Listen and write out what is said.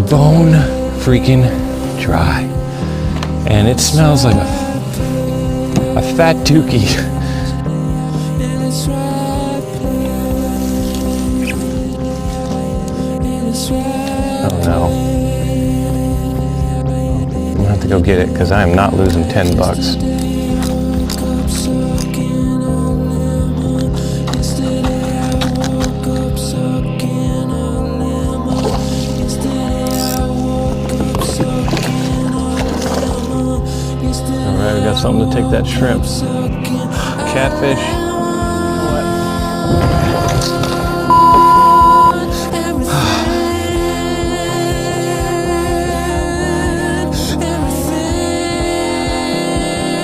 bone freaking dry. And it smells like a fat dookie. Oh no. I'm gonna have to go get it because I am not losing 10 bucks. Alright, we got something to take that shrimp. Catfish.